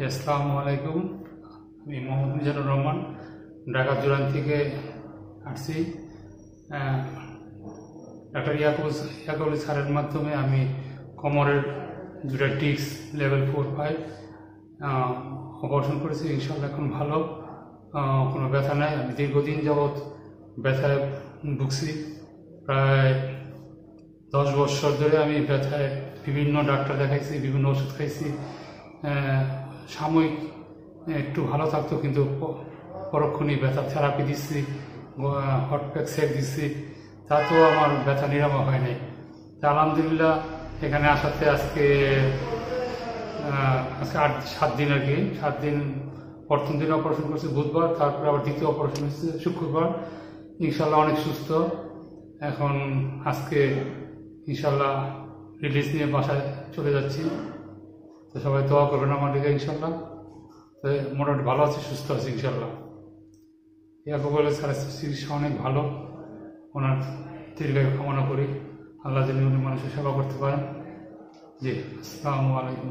আসসালামু আলাইকুম। আমি মোহাম্মদ মিজানুর রহমান ঢাকা জুরান থেকে আসছি। ডাক্তার ইয়াকুব স্যারের মাধ্যমে আমি কোমরের দুটা ডিস্ক লেভেল 4-5 অপারেশন করেছি। ইনশাল্লাহ এখন ভালো, কোনো ব্যথা নাই। আমি দীর্ঘদিন যাবৎ ব্যথায় ভুগছি। প্রায় 10 বছর ধরে আমি ব্যথায় বিভিন্ন ডাক্তার দেখাইছি, বিভিন্ন ওষুধ খাইছি। সাময়িক একটু ভালো থাকতো, কিন্তু পরক্ষণেই ব্যথা থেরাপি দিচ্ছি, হট প্যাক সেক দিচ্ছি, তাতেও আমার ব্যথা নিরাময় হয় নাই। তা আলহামদুলিল্লাহ এখানে আসাতে আজকে 7 দিন, আর কি 7 দিন। প্রথম দিন অপারেশন করছি বুধবার, তারপরে আবার দ্বিতীয় অপারেশন হচ্ছে শুক্রবার। ইনশাল্লাহ অনেক সুস্থ এখন। আজকে ইনশাল্লাহ রিলিজ নিয়ে বাসায় চলে যাচ্ছি। তো সবাই দোয়া করবেন আমার দিকে ইনশাল্লাহ। তো মোটামুটি ভালো আছি, সুস্থ আছি ইনশাল্লাহ। ইয়াকুব স্যারের চিকিৎসা অনেক ভালো, ওনার দীর্ঘায়ু কামনা করি। আল্লাহ যেন উনি মানুষের সেবা করতে পারেন। জি, আসসালামু আলাইকুম।